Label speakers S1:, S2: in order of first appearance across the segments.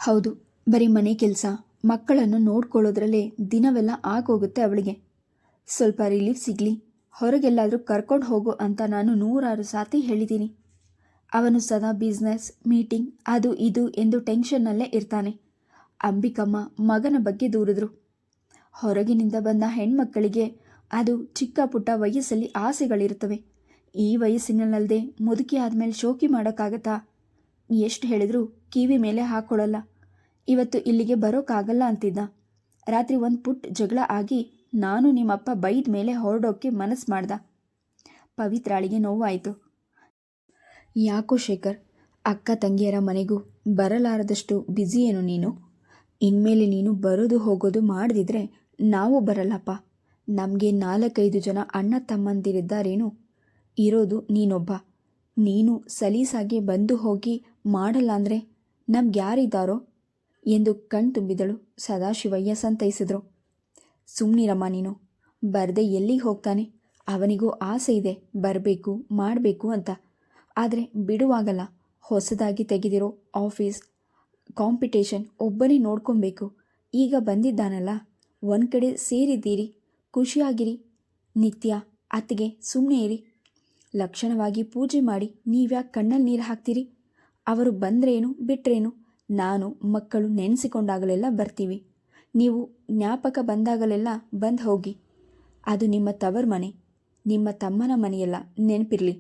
S1: ಹೌದು, ಬರೀ ಮನೆ ಕೆಲಸ, ಮಕ್ಕಳನ್ನು ನೋಡ್ಕೊಳ್ಳೋದ್ರಲ್ಲೇ ದಿನವೆಲ್ಲ ಆಗೋಗುತ್ತೆ ಅವಳಿಗೆ. ಸ್ವಲ್ಪ ರಿಲೀಫ್ ಸಿಗಲಿ, ಹೊರಗೆಲ್ಲಾದರೂ ಕರ್ಕೊಂಡು ಹೋಗು ಅಂತ ನಾನು 100 ಸಾತಿ ಹೇಳಿದ್ದೀನಿ. ಅವನು ಸದಾ ಬಿಸ್ನೆಸ್, ಮೀಟಿಂಗ್, ಅದು ಇದು ಎಂದು ಟೆನ್ಷನ್ನಲ್ಲೇ ಇರ್ತಾನೆ. ಅಂಬಿಕಮ್ಮ ಮಗನ ಬಗ್ಗೆ ದೂರಿದ್ರು. ಹೊರಗಿನಿಂದ ಬಂದ ಹೆಣ್ಮಕ್ಕಳಿಗೆ ಅದು ಚಿಕ್ಕ ಪುಟ್ಟ ವಯಸ್ಸಲ್ಲಿ ಆಸೆಗಳಿರುತ್ತವೆ. ಈ ವಯಸ್ಸಿನಲ್ಲದೆ ಮುದುಕಿ ಆದಮೇಲೆ ಶೋಕಿ ಮಾಡೋಕ್ಕಾಗತ್ತಾ? ಎಷ್ಟು ಹೇಳಿದ್ರು ಕಿವಿ ಮೇಲೆ ಹಾಕ್ಕೊಳ್ಳಲ್ಲ. ಇವತ್ತು ಇಲ್ಲಿಗೆ ಬರೋಕ್ಕಾಗಲ್ಲ ಅಂತಿದ್ದ. ರಾತ್ರಿ ಒಂದು ಪುಟ್ಟ ಜಗಳ ಆಗಿ ನಾನು ನಿಮ್ಮಪ್ಪ ಬೈದ ಮೇಲೆ ಹೊರಡೋಕ್ಕೆ ಮನಸ್ಸು ಮಾಡ್ದ. ಪವಿತ್ರಾಳಿಗೆ ನೋವಾಯಿತು. ಯಾಕೋ ಶೇಖರ್, ಅಕ್ಕ ತಂಗಿಯರ ಮನೆಗೂ ಬರಲಾರದಷ್ಟು ಬ್ಯುಸಿ ಏನು ನೀನು? ಇನ್ಮೇಲೆ ನೀನು ಬರೋದು ಹೋಗೋದು ಮಾಡದಿದ್ರೆ ನಾವು ಬರಲ್ಲಪ್ಪ. ನಮಗೆ 4-5 ಜನ ಅಣ್ಣ ತಮ್ಮಂದಿರಿದ್ದಾರೇನು? ಇರೋದು ನೀನೊಬ್ಬ. ನೀನು ಸಲೀಸಾಗಿ ಬಂದು ಹೋಗಿ ಮಾಡಲ್ಲ ಅಂದರೆ ನಮ್ಗ್ಯಾರಿದ್ದಾರೋ ಎಂದು ಕಣ್ತುಂಬಿದಳು. ಸದಾಶಿವಯ್ಯ ಸಂತೈಸಿದ್ರು. ಸುಮ್ಮನಿರಮ್ಮ ನೀನು, ಬರದೆ ಎಲ್ಲಿಗೆ ಹೋಗ್ತಾನೆ? ಅವನಿಗೂ ಆಸೆ ಇದೆ ಬರಬೇಕು ಮಾಡಬೇಕು ಅಂತ. ಆದರೆ ಬಿಡುವಾಗಲ್ಲ. ಹೊಸದಾಗಿ ತೆಗೆದಿರೋ ಆಫೀಸ್, ಕಾಂಪಿಟೇಷನ್, ಒಬ್ಬನೇ ನೋಡ್ಕೊಬೇಕು. ಈಗ ಬಂದಿದ್ದಾನಲ್ಲ, ಒಂದು ಕಡೆ ಸೇರಿದ್ದೀರಿ, ಖುಷಿಯಾಗಿರಿ. ನಿತ್ಯ ಅತ್ತಿಗೆ ಸುಮ್ಮನೆ ಇರಿ. ಲಕ್ಷಣವಾಗಿ ಪೂಜೆ ಮಾಡಿ ನೀವ್ಯಾಕೆ ಕಣ್ಣಲ್ಲಿ ನೀರು ಹಾಕ್ತೀರಿ? ಅವರು ಬಂದ್ರೇನು ಬಿಟ್ರೇನು? ನಾನು ಮಕ್ಕಳು ನೆನೆಸಿಕೊಂಡಾಗಲೆಲ್ಲ ಬರ್ತೀವಿ. ನೀವು ಜ್ಞಾಪಕ ಬಂದಾಗಲೆಲ್ಲ ಬಂದು ಹೋಗಿ. ಅದು ನಿಮ್ಮ ತವರ ಮನೆ, ನಿಮ್ಮ ತಮ್ಮನ ಮನೆಯಲ್ಲ, ನೆನಪಿರಲಿ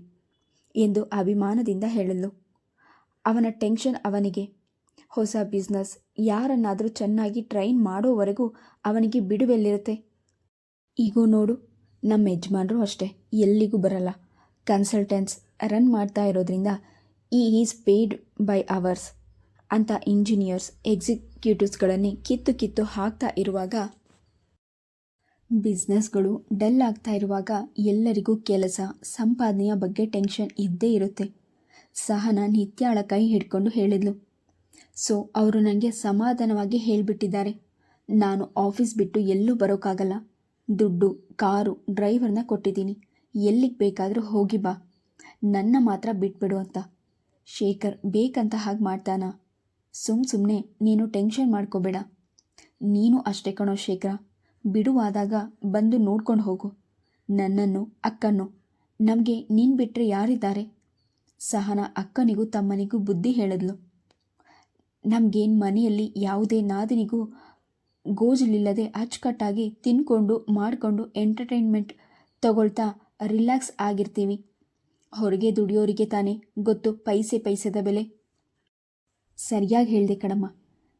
S1: ಎಂದು ಅಭಿಮಾನದಿಂದ ಹೇಳಲು. ಅವನ ಟೆನ್ಷನ್ ಅವನಿಗೆ. ಹೊಸ ಬಿಸ್ನೆಸ್, ಯಾರನ್ನಾದರೂ ಚೆನ್ನಾಗಿ ಟ್ರೈನ್ ಮಾಡೋವರೆಗೂ ಅವನಿಗೆ ಬಿಡುವೆಲ್ಲಿರುತ್ತೆ? ಈಗೂ ನೋಡು, ನಮ್ಮ ಯಜಮಾನರು ಅಷ್ಟೇ, ಎಲ್ಲಿಗೂ ಬರಲ್ಲ. ಕನ್ಸಲ್ಟೆನ್ಸ್ ರನ್ ಮಾಡ್ತಾ ಇರೋದ್ರಿಂದ ಈಸ್ ಪೇಯ್ಡ್ ಬೈ ಅವರ್ಸ್ ಅಂತ ಇಂಜಿನಿಯರ್ಸ್, ಎಕ್ಸಿಕ್ಯೂಟಿವ್ಸ್ಗಳನ್ನೇ ಕಿತ್ತು ಹಾಕ್ತಾ ಇರುವಾಗ, ಬಿಸ್ನೆಸ್ಗಳು ಡಲ್ ಆಗ್ತಾ ಇರುವಾಗ ಎಲ್ಲರಿಗೂ ಕೆಲಸ, ಸಂಪಾದನೆಯ ಬಗ್ಗೆ ಟೆನ್ಷನ್ ಇದ್ದೇ ಇರುತ್ತೆ. ಸಹನಾ ನಿತ್ಯಾಳ ಕೈ ಹಿಡ್ಕೊಂಡು ಹೇಳಿದ್ಲು. ಸೊ ಅವರು ನನಗೆ ಸಮಾಧಾನವಾಗಿ ಹೇಳಿಬಿಟ್ಟಿದ್ದಾರೆ. ನಾನು ಆಫೀಸ್ ಬಿಟ್ಟು ಎಲ್ಲೂ ಬರೋಕ್ಕಾಗಲ್ಲ. ದುಡ್ಡು, ಕಾರು, ಡ್ರೈವರ್ನ ಕೊಟ್ಟಿದ್ದೀನಿ. ಎಲ್ಲಿಗೆ ಬೇಕಾದರೂ ಹೋಗಿ ಬಾ, ನನ್ನ ಮಾತ್ರ ಬಿಟ್ಬಿಡು ಅಂತ. ಶೇಖರ್ ಬೇಕಂತ ಹಾಗೆ ಮಾಡ್ತಾನಾ? ಸುಮ್ಮನೆ ನೀನು ಟೆನ್ಷನ್ ಮಾಡ್ಕೋಬೇಡ. ನೀನು ಅಷ್ಟೇ ಕಣೋ ಶೇಖರ. ಬಿಡುವಾದಾಗ ಬಂದು ನೋಡ್ಕೊಂಡು ಹೋಗು. ನನ್ನನ್ನು, ಅಕ್ಕನ್ನು. ನಮಗೆ ನೀನು ಬಿಟ್ಟರೆ ಯಾರಿದ್ದಾರೆ? ಸಹನಾ ಅಕ್ಕನಿಗೂ ತಮ್ಮನಿಗೂ ಬುದ್ಧಿ ಹೇಳಿದ್ಲು. ನಮಗೇನು ಮನೆಯಲ್ಲಿ ಯಾವುದೇ ನಾದಿನಿಗೂ ಗೋಜಲಿಲ್ಲದೆ ಅಚ್ಚುಕಟ್ಟಾಗಿ ತಿನ್ಕೊಂಡು ಮಾಡಿಕೊಂಡು ಎಂಟರ್ಟೈನ್ಮೆಂಟ್ ತಗೊಳ್ತಾ ರಿಲ್ಯಾಕ್ಸ್ ಆಗಿರ್ತೀವಿ. ಹೊರಗೆ ದುಡಿಯೋರಿಗೆ ತಾನೇ ಗೊತ್ತು ಪೈಸೆದ ಬೆಲೆ. ಸರಿಯಾಗಿ ಹೇಳಿದೆ ಕಣಮ್ಮ.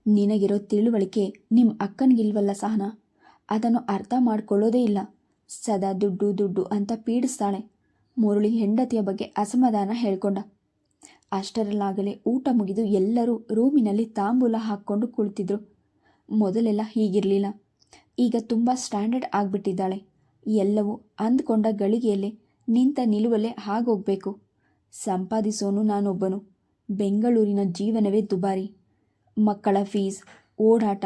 S1: ನಿನಗಿರೋ ತಿಳುವಳಿಕೆ ನಿಮ್ಮ ಅಕ್ಕನಿಗಿಲ್ವಲ್ಲ ಸಹನಾ? ಅದನ್ನು ಅರ್ಥ ಮಾಡ್ಕೊಳ್ಳೋದೇ ಇಲ್ಲ. ಸದಾ ದುಡ್ಡು ಅಂತ ಪೀಡಿಸ್ತಾಳೆ. ಮುರಳಿ ಹೆಂಡತಿಯ ಬಗ್ಗೆ ಅಸಮಾಧಾನ ಹೇಳ್ಕೊಂಡ. ಅಷ್ಟರಲ್ಲಾಗಲೇ ಊಟ ಮುಗಿದು ಎಲ್ಲರೂ ರೂಮಿನಲ್ಲಿ ತಾಂಬೂಲ ಹಾಕ್ಕೊಂಡು ಕುಳಿತಿದ್ರು. ಮೊದಲೆಲ್ಲ ಹೀಗಿರಲಿಲ್ಲ. ಈಗ ತುಂಬ ಸ್ಟ್ಯಾಂಡರ್ಡ್ ಆಗಿಬಿಟ್ಟಿದ್ದಾಳೆ. ಎಲ್ಲವೂ ಅಂದ್ಕೊಂಡ ಗಳಿಗೆಯಲ್ಲೇ ನಿಂತ ನಿಲುವಲ್ಲೇ ಆಗೋಗ್ಬೇಕು. ಸಂಪಾದಿಸೋನು ನಾನೊಬ್ಬನು. ಬೆಂಗಳೂರಿನ ಜೀವನವೇ ದುಬಾರಿ. ಮಕ್ಕಳ ಫೀಸ್, ಓಡಾಟ,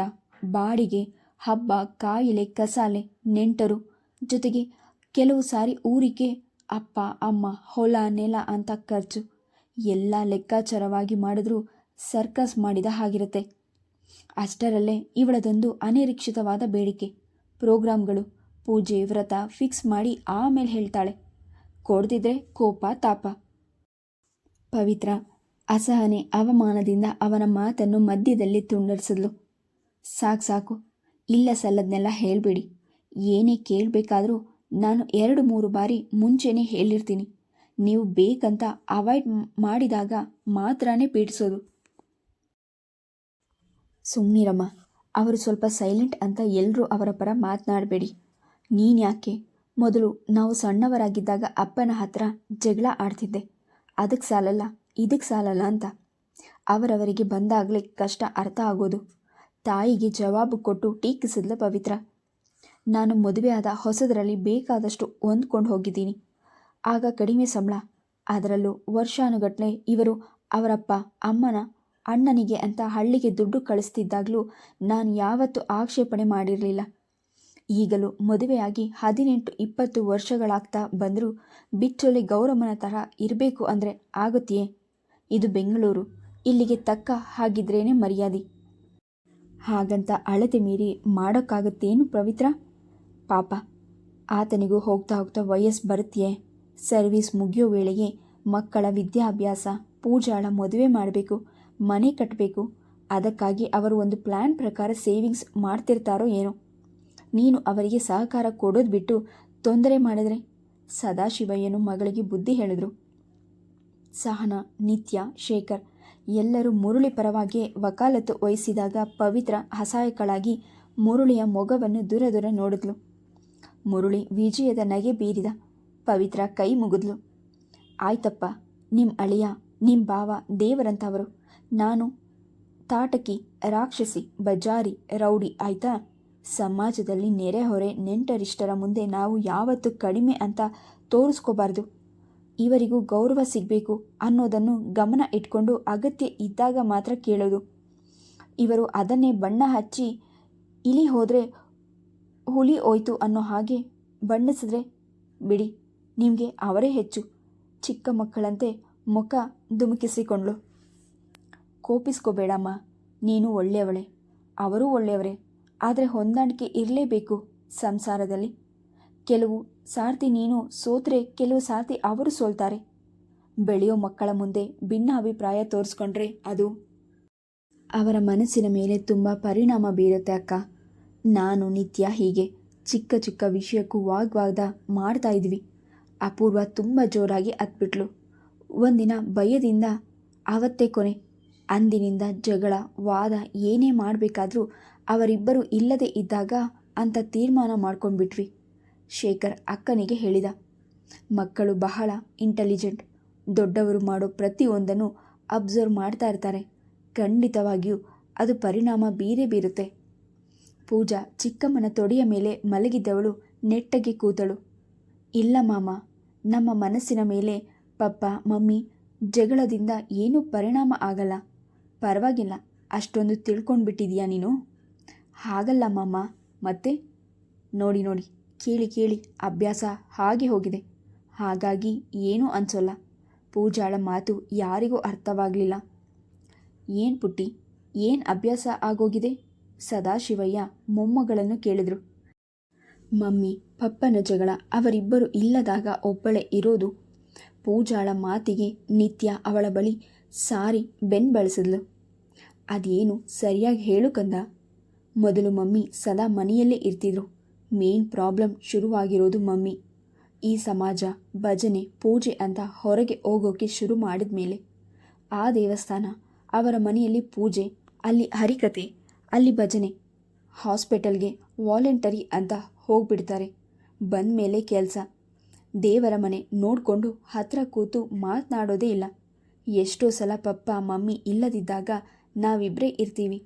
S1: ಬಾಡಿಗೆ, ಹಬ್ಬ, ಕಾಯಿಲೆ, ಕಸಾಲೆ, ನೆಂಟರು, ಜೊತೆಗೆ ಕೆಲವು ಸಾರಿ ಊರಿಗೆ ಅಪ್ಪ ಅಮ್ಮ, ಹೊಲ ನೆಲ ಅಂತ ಖರ್ಚು. ಎಲ್ಲ ಲೆಕ್ಕಾಚಾರವಾಗಿ ಮಾಡಿದ್ರೂ ಸರ್ಕಸ್ ಮಾಡಿದ ಹಾಗಿರುತ್ತೆ. ಅಷ್ಟರಲ್ಲೇ ಇವಳದೊಂದು ಅನಿರೀಕ್ಷಿತವಾದ ಬೇಡಿಕೆ. ಪ್ರೋಗ್ರಾಮ್ಗಳು, ಪೂಜೆ, ವ್ರತ ಫಿಕ್ಸ್ ಮಾಡಿ ಆಮೇಲೆ ಹೇಳ್ತಾಳೆ. ಕೊಡ್ದಿದ್ರೆ ಕೋಪ ತಾಪ. ಪವಿತ್ರ ಅಸಹನೆ ಅವಮಾನದಿಂದ ಅವನ ಮಾತನ್ನು ಮಧ್ಯದಲ್ಲಿ ತುಂಡರಿಸಿದ್ಲು. ಸಾಕು, ಇಲ್ಲ ಸಲ್ಲದನ್ನೆಲ್ಲ ಹೇಳಬೇಡಿ. ಏನೇ ಕೇಳಬೇಕಾದ್ರೂ ನಾನು 2-3 ಬಾರಿ ಮುಂಚೆನೇ ಹೇಳಿರ್ತೀನಿ. ನೀವು ಬೇಕಂತ ಅವಾಯ್ಡ್ ಮಾಡಿದಾಗ ಮಾತ್ರನೇ ಪೀಡಿಸೋದು. ಸುಮ್ಮನಿರಮ್ಮ. ಅವರು ಸ್ವಲ್ಪ ಸೈಲೆಂಟ್ ಅಂತ ಎಲ್ಲರೂ ಅವರ ಪರ ಮಾತನಾಡಬೇಡಿ. ನೀನು ಯಾಕೆ? ಮೊದಲು ನಾವು ಸಣ್ಣವರಾಗಿದ್ದಾಗ ಅಪ್ಪನ ಹತ್ರ ಜಗಳ ಆಡ್ತಿದ್ದೆ. ಅದಕ್ಕೆ ಸಾಲಲ್ಲ, ಇದಕ್ಕೆ ಸಾಲಲ್ಲ ಅಂತ. ಅವರವರಿಗೆ ಬಂದಾಗಲೇ ಕಷ್ಟ ಅರ್ಥ ಆಗೋದು. ತಾಯಿಗೆ ಜವಾಬು ಕೊಟ್ಟು ಟೀಕಿಸಿದ್ಲ ಪವಿತ್ರ. ನಾನು ಮದುವೆಯಾದ ಹೊಸದರಲ್ಲಿ ಬೇಕಾದಷ್ಟು ಹೊಂದ್ಕೊಂಡು ಹೋಗಿದ್ದೀನಿ. ಆಗ ಕಡಿಮೆ ಸಂಬಳ, ಅದರಲ್ಲೂ ವರ್ಷಾನುಗಟ್ಟಲೆ ಇವರು ಅವರಪ್ಪ ಅಮ್ಮನ ಅಣ್ಣನಿಗೆ ಅಂತ ಹಳ್ಳಿಗೆ ದುಡ್ಡು ಕಳಿಸ್ತಿದ್ದಾಗಲೂ ನಾನು ಯಾವತ್ತೂ ಆಕ್ಷೇಪಣೆ ಮಾಡಿರಲಿಲ್ಲ. ಈಗಲೂ ಮದುವೆಯಾಗಿ 18-20 ವರ್ಷಗಳಾಗ್ತಾ ಬಂದರೂ ಬಿಚ್ಚೋಲೆ ಗೌರಮ್ಮನ ಥರ ಇರಬೇಕು ಅಂದರೆ ಆಗುತ್ತೆಯೇ? ಇದು ಬೆಂಗಳೂರು. ಇಲ್ಲಿಗೆ ತಕ್ಕ ಹಾಗಿದ್ರೇನೆ ಮರ್ಯಾದೆ. ಹಾಗಂತ ಅಳತೆ ಮೀರಿ ಮಾಡೋಕ್ಕಾಗತ್ತೇನು ಪವಿತ್ರ? ಪಾಪ, ಆತನಿಗೂ ಹೋಗ್ತಾ ಹೋಗ್ತಾ ವಯಸ್ಸು ಬರುತ್ತೆಯೇ. ಸರ್ವೀಸ್ ಮುಗಿಯೋ ವೇಳೆಗೆ ಮಕ್ಕಳ ವಿದ್ಯಾಭ್ಯಾಸ, ಪೂಜಾಳ ಮದುವೆ ಮಾಡಬೇಕು, ಮನೆ ಕಟ್ಟಬೇಕು. ಅದಕ್ಕಾಗಿ ಅವರು ಒಂದು ಪ್ಲ್ಯಾನ್ ಪ್ರಕಾರ ಸೇವಿಂಗ್ಸ್ ಮಾಡ್ತಿರ್ತಾರೋ ಏನೋ. ನೀನು ಅವರಿಗೆ ಸಹಕಾರ ಕೊಡೋದು ಬಿಟ್ಟು ತೊಂದರೆ ಮಾಡಿದ್ರೆ. ಸದಾಶಿವಯ್ಯನು ಮಗಳಿಗೆ ಬುದ್ಧಿ ಹೇಳಿದ್ರು. ಸಹನಾ, ನಿತ್ಯ, ಶೇಖರ್ ಎಲ್ಲರೂ ಮುರಳಿ ಪರವಾಗಿ ವಕಾಲತ್ತು ವಹಿಸಿದಾಗ ಪವಿತ್ರ ಅಸಹಾಯಕಳಾಗಿ ಮುರಳಿಯ ಮೊಗವನ್ನು ದೂರ ದೂರ ನೋಡಿದ್ಲು. ಮುರಳಿ ವಿಜಯದ ನಗೆ ಬೀರಿದ. ಪವಿತ್ರ ಕೈ ಮುಗಿದ್ಲು. ಆಯ್ತಪ್ಪ, ನಿಮ್ಮ ಅಳಿಯ, ನಿಮ್ಮ ಭಾವ ದೇವರಂಥವರು. ನಾನು ತಾಟಕಿ, ರಾಕ್ಷಸಿ, ಬಜಾರಿ, ರೌಡಿ ಆಯ್ತಾ? ಸಮಾಜದಲ್ಲಿ ನೆರೆಹೊರೆ ನೆಂಟರಿಷ್ಟರ ಮುಂದೆ ನಾವು ಯಾವತ್ತೂ ಕಡಿಮೆ ಅಂತ ತೋರಿಸ್ಕೋಬಾರ್ದು. ಇವರಿಗೂ ಗೌರವ ಸಿಗಬೇಕು ಅನ್ನೋದನ್ನು ಗಮನ ಇಟ್ಕೊಂಡು ಅಗತ್ಯ ಇದ್ದಾಗ ಮಾತ್ರ ಕೇಳೋದು. ಇವರು ಅದನ್ನೇ ಬಣ್ಣ ಹಚ್ಚಿ ಇಲಿ ಹೋದರೆ ಹುಲಿ ಹೋಯ್ತು ಅನ್ನೋ ಹಾಗೆ ಬಣ್ಣಿಸಿದ್ರೆ ಬಿಡಿ, ನಿಮಗೆ ಅವರೇ ಹೆಚ್ಚು. ಚಿಕ್ಕ ಮಕ್ಕಳಂತೆ ಮುಖ ಧುಮುಕಿಸಿಕೊಂಡ್ಳು. ಕೋಪಿಸ್ಕೋಬೇಡಮ್ಮ, ನೀನು ಒಳ್ಳೆಯವಳೆ, ಅವರೂ ಒಳ್ಳೆಯವರೇ. ಆದರೆ ಹೊಂದಾಣಿಕೆ ಇರಲೇಬೇಕು ಸಂಸಾರದಲ್ಲಿ. ಕೆಲವು ಸಾರ್ತಿ ನೀನು ಸೋತ್ರೆ ಕೆಲವು ಸಾರ್ತಿ ಅವರು ಸೋಲ್ತಾರೆ. ಬೆಳೆಯೋ ಮಕ್ಕಳ ಮುಂದೆ ಭಿನ್ನ ಅಭಿಪ್ರಾಯ ತೋರಿಸ್ಕೊಂಡ್ರೆ ಅದು ಅವರ ಮನಸ್ಸಿನ ಮೇಲೆ ತುಂಬ ಪರಿಣಾಮ ಬೀರುತ್ತೆ ಅಕ್ಕ. ನಾನು ನಿತ್ಯ ಹೀಗೆ ಚಿಕ್ಕ ಚಿಕ್ಕ ವಿಷಯಕ್ಕೂ ವಾಗ್ವಾದ ಮಾಡ್ತಾ ಇದ್ವಿ. ಅಪೂರ್ವ ತುಂಬ ಜೋರಾಗಿ ಹತ್ಬಿಟ್ಲು. ಒಂದಿನ ಭಯದಿಂದ ಅವತ್ತೇ ಕೊನೆ. ಅಂದಿನಿಂದ ಜಗಳ, ವಾದ ಏನೇ ಮಾಡಬೇಕಾದ್ರೂ ಅವರಿಬ್ಬರು ಇಲ್ಲದೆ ಇದ್ದಾಗ ಅಂತ ತೀರ್ಮಾನ ಮಾಡ್ಕೊಂಡ್ಬಿಟ್ವಿ. ಶೇಖರ್ ಅಕ್ಕನಿಗೆ ಹೇಳಿದ. ಮಕ್ಕಳು ಬಹಳ ಇಂಟೆಲಿಜೆಂಟ್. ದೊಡ್ಡವರು ಮಾಡೋ ಪ್ರತಿಯೊಂದನ್ನು ಅಬ್ಸರ್ವ್ ಮಾಡ್ತಾ ಇರ್ತಾರೆ. ಖಂಡಿತವಾಗಿಯೂ ಅದು ಪರಿಣಾಮ ಬೀರುತ್ತೆ. ಪೂಜಾ ಚಿಕ್ಕಮ್ಮನ ತೊಡೆಯ ಮೇಲೆ ಮಲಗಿದ್ದವಳು ನೆಟ್ಟಗೆ ಕೂತಳು. ಇಲ್ಲ ಮಾಮ, ನಮ್ಮ ಮನಸ್ಸಿನ ಮೇಲೆ ಪಪ್ಪ ಮಮ್ಮಿ ಜಗಳದಿಂದ ಏನೂ ಪರಿಣಾಮ ಆಗಲ್ಲ. ಪರವಾಗಿಲ್ಲ, ಅಷ್ಟೊಂದು ತಿಳ್ಕೊಂಡ್ಬಿಟ್ಟಿದೀಯಾ ನೀನು? ಹಾಗಲ್ಲ ಮಾಮ, ಮತ್ತೆ ನೋಡಿ ಕೇಳಿ ಅಭ್ಯಾಸ ಹಾಗೆ ಹೋಗಿದೆ. ಹಾಗಾಗಿ ಏನೂ ಅನ್ಸೋಲ್ಲ. ಪೂಜಾಳ ಮಾತು ಯಾರಿಗೂ ಅರ್ಥವಾಗಲಿಲ್ಲ. ಏನು ಪುಟ್ಟಿ, ಏನು ಅಭ್ಯಾಸ ಆಗೋಗಿದೆ? ಸದಾಶಿವಯ್ಯ ಮೊಮ್ಮಗಳನ್ನು ಕೇಳಿದ್ರು. ಮಮ್ಮಿ ಪಪ್ಪನ ಜಗಳ ಅವರಿಬ್ಬರು ಇಲ್ಲದಾಗ ಒಬ್ಬಳೇ ಇರೋದು. ಪೂಜಾಳ ಮಾತಿಗೆ ನಿತ್ಯ ಅವಳ ಬಳಿ ಸಾರಿ ಬೆನ್ಬಳಿಸಿದ್ಲು. ಅದೇನು ಸರಿಯಾಗಿ ಹೇಳು ಕಂದ. ಮೊದಲು ಮಮ್ಮಿ ಸದಾ ಮನೆಯಲ್ಲೇ ಇರ್ತಿದ್ರು. ಮೇನ್ ಪ್ರಾಬ್ಲಮ್ ಶುರುವಾಗಿರೋದು ಮಮ್ಮಿ. ಈ ಸಮಾಜ, ಭಜನೆ, ಪೂಜೆ ಅಂತ ಹೊರಗೆ ಹೋಗೋಕೆ ಶುರು ಮಾಡಿದ ಮೇಲೆ. ಆ ದೇವಸ್ಥಾನ, ಅವರ ಮನೆಯಲ್ಲಿ ಪೂಜೆ, ಅಲ್ಲಿ ಹರಿಕತೆ, ಅಲ್ಲಿ ಭಜನೆ. ಹಾಸ್ಪಿಟಲ್ಗೆ ವಾಲಂಟರಿ ಅಂತ ಹೋಗ್ಬಿಡ್ತಾರೆ. ಬಂದ ಮೇಲೆ ಕೆಲಸ. ದೇವರ ಮನೆ ನೋಡಿಕೊಂಡು ಹತ್ರ ಕೂತು ಮಾತನಾಡೋದೇ ಇಲ್ಲ. ಎಷ್ಟೋ ಸಲ ಪಪ್ಪ ಮಮ್ಮಿ ಇಲ್ಲದಿದ್ದಾಗ ನಾವಿಬ್ಬರೇ ಇರ್ತೀವಿ.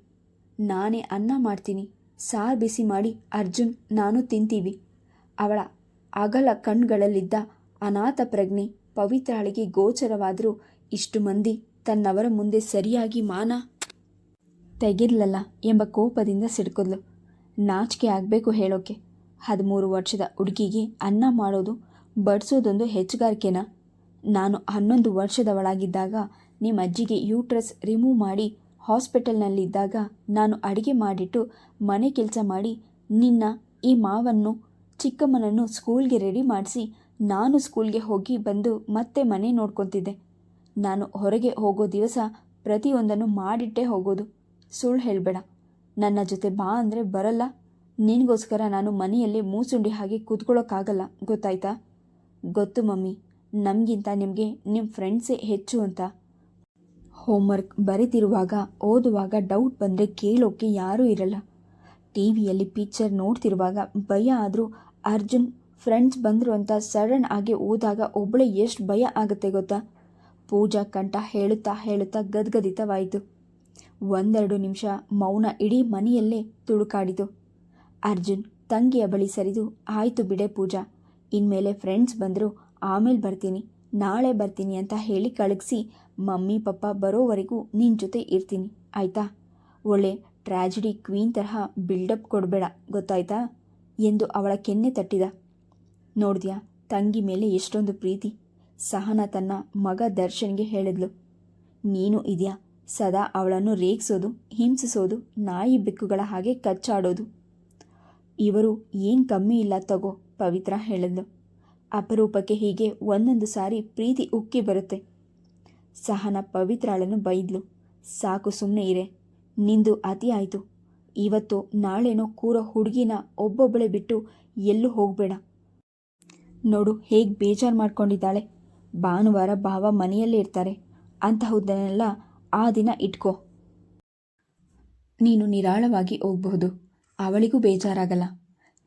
S1: ನಾನೇ ಅನ್ನ ಮಾಡ್ತೀನಿ, ಸಾರು ಬಿಸಿ ಮಾಡಿ ಅರ್ಜುನ್ ನಾನು ತಿಂತೀವಿ. ಅವಳ ಅಗಲ ಕಣ್ಗಳಲ್ಲಿದ್ದ ಅನಾಥ ಪ್ರಜ್ಞೆ ಪವಿತ್ರಾಳಿಗೆ ಗೋಚರವಾದರೂ ಇಷ್ಟು ಮಂದಿ ತನ್ನವರ ಮುಂದೆ ಸರಿಯಾಗಿ ಮಾನ ತೆಗಿರ್ಲಲ್ಲ ಎಂಬ ಕೋಪದಿಂದ ಸಿಡ್ಕೋದ್ಲು. ನಾಚಿಕೆ ಆಗಬೇಕು ಹೇಳೋಕೆ. 13 ವರ್ಷದ ಹುಡುಗಿಗೆ ಅನ್ನ ಮಾಡೋದು, ಬಡಿಸೋದೊಂದು ಹೆಚ್ಚುಗಾರಿಕೆನಾ? ನಾನು 11 ವರ್ಷದವಳಾಗಿದ್ದಾಗ ನಿಮ್ಮ ಅಜ್ಜಿಗೆ ಯೂಟ್ರಸ್ ರಿಮೂವ್ ಮಾಡಿ ಹಾಸ್ಪಿಟಲ್ನಲ್ಲಿದ್ದಾಗ ನಾನು ಅಡುಗೆ ಮಾಡಿಟ್ಟು ಮನೆ ಕೆಲಸ ಮಾಡಿ ನಿನ್ನ ಈ ಮಾವನ್ನು ಚಿಕ್ಕಮ್ಮನನ್ನು ಸ್ಕೂಲ್ಗೆ ರೆಡಿ ಮಾಡಿಸಿ ನಾನು ಸ್ಕೂಲ್ಗೆ ಹೋಗಿ ಬಂದು ಮತ್ತೆ ಮನೆ ನೋಡ್ಕೊತಿದ್ದೆ. ನಾನು ಹೊರಗೆ ಹೋಗೋ ದಿವಸ ಪ್ರತಿಯೊಂದನ್ನು ಮಾಡಿಟ್ಟೇ ಹೋಗೋದು. ಸುಳ್ಳು ಹೇಳಬೇಡ. ನನ್ನ ಜೊತೆ ಬಾ ಅಂದರೆ ಬರಲ್ಲ. ನಿನಗೋಸ್ಕರ ನಾನು ಮನೆಯಲ್ಲಿ ಮೂಸುಂಡಿ ಹಾಗೆ ಕೂತ್ಕೊಳ್ಳೋಕ್ಕಾಗಲ್ಲ, ಗೊತ್ತಾಯ್ತಾ? ಗೊತ್ತು ಮಮ್ಮಿ, ನಮಗಿಂತ ನಿಮಗೆ ನಿಮ್ಮ ಫ್ರೆಂಡ್ಸೇ ಹೆಚ್ಚು ಅಂತ. ಹೋಮ್ವರ್ಕ್ ಬರೀತಿರುವಾಗ ಓದುವಾಗ ಡೌಟ್ ಬಂದರೆ ಕೇಳೋಕ್ಕೆ ಯಾರೂ ಇರಲ್ಲ. ಟಿ ವಿಯಲ್ಲಿ ಪಿಕ್ಚರ್ ನೋಡ್ತಿರುವಾಗ ಭಯ ಆದರೂ ಅರ್ಜುನ್ ಫ್ರೆಂಡ್ಸ್ ಬಂದರು ಅಂತ ಸಡನ್ ಆಗಿ ಹೋದಾಗ ಒಬ್ಬಳೇ ಎಷ್ಟು ಭಯ ಆಗುತ್ತೆ ಗೊತ್ತಾ? ಪೂಜಾ ಕಂಠ ಹೇಳುತ್ತಾ ಗದ್ಗದಿತವಾಯಿತು. 1-2 ನಿಮಿಷ ಮೌನ ಇಡೀ ಮನೆಯಲ್ಲೇ ತುಳುಕಾಡಿತು. ಅರ್ಜುನ್ ತಂಗಿಯ ಬಳಿ ಸರಿದು, ಆಯಿತು ಬಿಡೆ ಪೂಜಾ, ಇನ್ಮೇಲೆ ಫ್ರೆಂಡ್ಸ್ ಬಂದರು ಆಮೇಲೆ ಬರ್ತೀನಿ, ನಾಳೆ ಬರ್ತೀನಿ ಅಂತ ಹೇಳಿ ಕಳಗಿಸಿ ಮಮ್ಮಿ ಪಪ್ಪ ಬರೋವರೆಗೂ ನಿನ್ನ ಜೊತೆ ಇರ್ತೀನಿ, ಆಯಿತಾ? ಒಳ್ಳೆ ಟ್ರ್ಯಾಜಿಡಿ ಕ್ವೀನ್ ತರಹ ಬಿಲ್ಡಪ್ ಕೊಡಬೇಡ, ಗೊತ್ತಾಯ್ತಾ ಎಂದು ಅವಳ ಕೆನ್ನೆ ತಟ್ಟಿದ. ನೋಡಿದ್ಯಾ ತಂಗಿ ಮೇಲೆ ಎಷ್ಟೊಂದು ಪ್ರೀತಿ? ಸಹನಾ ತನ್ನ ಮಗ ದರ್ಶನ್ಗೆ ಹೇಳಿದ್ಲು. ನೀನು ಇದೆಯಾ ಸದಾ ಅವಳನ್ನು ರೇಗಿಸೋದು, ಹಿಂಸಿಸೋದು, ನಾಯಿ ಬೆಕ್ಕುಗಳ ಹಾಗೆ ಕಚ್ಚಾಡೋದು. ಇವರು ಏನು ಕಮ್ಮಿ ಇಲ್ಲ ತಗೋ, ಪವಿತ್ರ ಹೇಳಿದ್ಲು. ಅಪರೂಪಕ್ಕೆ ಹೀಗೆ ಒಂದೊಂದು ಸಾರಿ ಪ್ರೀತಿ ಉಕ್ಕಿ ಬರುತ್ತೆ. ಸಹನ ಪವಿತ್ರಾಳನ್ನು ಬೈದ್ಲು. ಸಾಕು, ಸುಮ್ಮನೆ ಇರೆ, ನಿಂದು ಅತಿ ಆಯಿತು. ಇವತ್ತು ನಾಳೆನೋ ಕೂರೋ ಹುಡುಗಿನ ಒಬ್ಬೊಬ್ಬಳೆ ಬಿಟ್ಟು ಎಲ್ಲೂ ಹೋಗಬೇಡ. ನೋಡು ಹೇಗೆ ಬೇಜಾರು ಮಾಡ್ಕೊಂಡಿದ್ದಾಳೆ. ಭಾನುವಾರ ಭಾವ ಮನೆಯಲ್ಲೇ ಇರ್ತಾರೆ, ಅಂತಹದ್ದನ್ನೆಲ್ಲ ಆ ದಿನ ಇಟ್ಕೋ. ನೀನು ನಿರಾಳವಾಗಿ ಹೋಗಬಹುದು, ಅವಳಿಗೂ ಬೇಜಾರಾಗಲ್ಲ.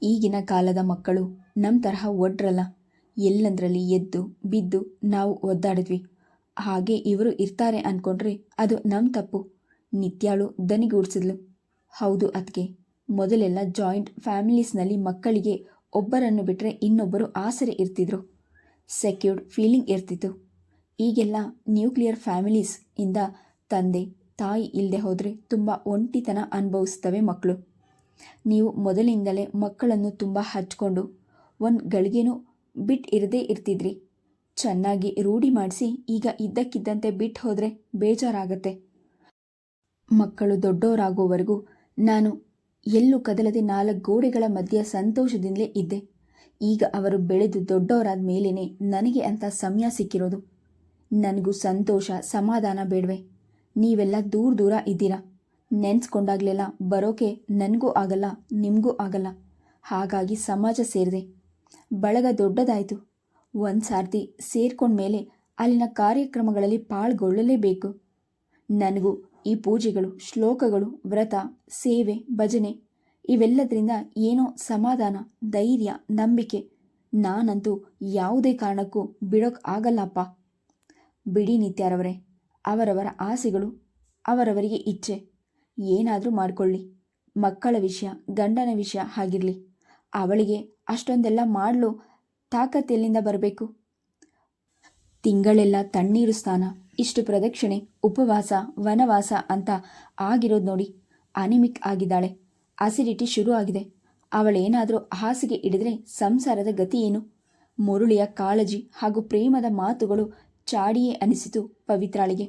S1: ಈಗಿನ ಕಾಲದ ಮಕ್ಕಳು ನಮ್ಮ ತರಹ ಒಡ್ರಲ್ಲ. ಎಲ್ಲಂದ್ರಲ್ಲಿ ಎದ್ದು ಬಿದ್ದು ನಾವು ಒದ್ದಾಡಿದ್ವಿ. ಹಾಗೆ ಇವರು ಇರ್ತಾರೆ ಅಂದ್ಕೊಂಡ್ರೆ ಅದು ನಮ್ಮ ತಪ್ಪು. ನಿತ್ಯಾಳು ದನಿಗೂಡಿಸಿದ್ಲು. ಹೌದು ಅದ್ಕೆ, ಮೊದಲೆಲ್ಲ ಜಾಯಿಂಟ್ ಫ್ಯಾಮಿಲೀಸ್ನಲ್ಲಿ ಮಕ್ಕಳಿಗೆ ಒಬ್ಬರನ್ನು ಬಿಟ್ಟರೆ ಇನ್ನೊಬ್ಬರು ಆಸರೆ ಇರ್ತಿದ್ರು. ಸೆಕ್ಯೂರ್ಡ್ ಫೀಲಿಂಗ್ ಇರ್ತಿತ್ತು. ಈಗೆಲ್ಲ ನ್ಯೂಕ್ಲಿಯರ್ ಫ್ಯಾಮಿಲೀಸ್ ಇಂದ ತಂದೆ ತಾಯಿ ಇಲ್ಲದೆ ಹೋದರೆ ತುಂಬ ಒಂಟಿತನ ಅನುಭವಿಸ್ತವೆ ಮಕ್ಕಳು. ನೀವು ಮೊದಲಿಂದಲೇ ಮಕ್ಕಳನ್ನು ತುಂಬ ಹಚ್ಕೊಂಡು ಒಂದು ಗಳಿಗೆನೂ ಬಿಟ್ಟು ಇರದೇ ಇರ್ತಿದ್ರಿ. ಚೆನ್ನಾಗಿ ರೂಢಿ ಮಾಡಿಸಿ ಈಗ ಇದ್ದಕ್ಕಿದ್ದಂತೆ ಬಿಟ್ಟು ಹೋದರೆ ಬೇಜಾರಾಗತ್ತೆ. ಮಕ್ಕಳು ದೊಡ್ಡವರಾಗೋವರೆಗೂ ನಾನು ಎಲ್ಲೂ ಕದಲದೆ 4 ಗೋಡೆಗಳ ಮಧ್ಯೆ ಸಂತೋಷದಿಂದಲೇ ಇದ್ದೆ. ಈಗ ಅವರು ಬೆಳೆದು ದೊಡ್ಡವರಾದ ಮೇಲೇ ನನಗೆ ಅಂತ ಸಮಯ ಸಿಕ್ಕಿರೋದು. ನನಗೂ ಸಂತೋಷ ಸಮಾಧಾನ ಬೇಡವೆ? ನೀವೆಲ್ಲ ದೂರ ದೂರ ಇದ್ದೀರಾ. ನೆನೆಸ್ಕೊಂಡಾಗಲೆಲ್ಲ ಬರೋಕೆ ನನಗೂ ಆಗಲ್ಲ, ನಿಮಗೂ ಆಗಲ್ಲ. ಹಾಗಾಗಿ ಸಮಾಜ ಸೇರಿದೆ, ಬಳಗ ದೊಡ್ಡದಾಯಿತು. ಒಂದು ಸಾರ್ತಿ ಸೇರ್ಕೊಂಡ್ಮೇಲೆ ಅಲ್ಲಿನ ಕಾರ್ಯಕ್ರಮಗಳಲ್ಲಿ ಪಾಲ್ಗೊಳ್ಳಲೇಬೇಕು. ನನಗೂ ಈ ಪೂಜೆಗಳು, ಶ್ಲೋಕಗಳು, ವ್ರತ, ಸೇವೆ, ಭಜನೆ ಇವೆಲ್ಲದರಿಂದ ಏನೋ ಸಮಾಧಾನ, ಧೈರ್ಯ, ನಂಬಿಕೆ. ನಾನಂತೂ ಯಾವುದೇ ಕಾರಣಕ್ಕೂ ಬಿಡೋಕೆ ಆಗಲ್ಲಪ್ಪ. ಬಿಡಿ ನಿತ್ಯಾರವರೇ, ಅವರವರ ಆಸೆಗಳು, ಅವರವರಿಗೆ ಇಚ್ಛೆ. ಏನಾದರೂ ಮಾಡಿಕೊಳ್ಳಿ. ಮಕ್ಕಳ ವಿಷಯ, ಗಂಡನ ವಿಷಯ ಹಾಗಿರಲಿ. ಅವಳಿಗೆ ಅಷ್ಟೊಂದೆಲ್ಲ ಮಾಡಲು ತಾಕತ್ತೆಲ್ಲಿಂದ ಬರಬೇಕು? ತಿಂಗಳೆಲ್ಲ ತಣ್ಣೀರು ಸ್ನಾನ, ಇಷ್ಟು ಪ್ರದಕ್ಷಿಣೆ, ಉಪವಾಸ, ವನವಾಸ ಅಂತ ಆಗಿರೋದು ನೋಡಿ. ಅನಿಮಿಕ್ ಆಗಿದ್ದಾಳೆ. ಅಸಿಡಿಟಿ ಶುರು ಆಗಿದೆ. ಅವಳೇನಾದರೂ ಹಾಸಿಗೆ ಹಿಡಿದ್ರೆ ಸಂಸಾರದ ಗತಿ ಏನು? ಮುರುಳಿಯ ಕಾಳಜಿ ಹಾಗೂ ಪ್ರೇಮದ ಮಾತುಗಳು ಚಾಡಿಯೇ ಅನಿಸಿತು ಪವಿತ್ರಾಳಿಗೆ.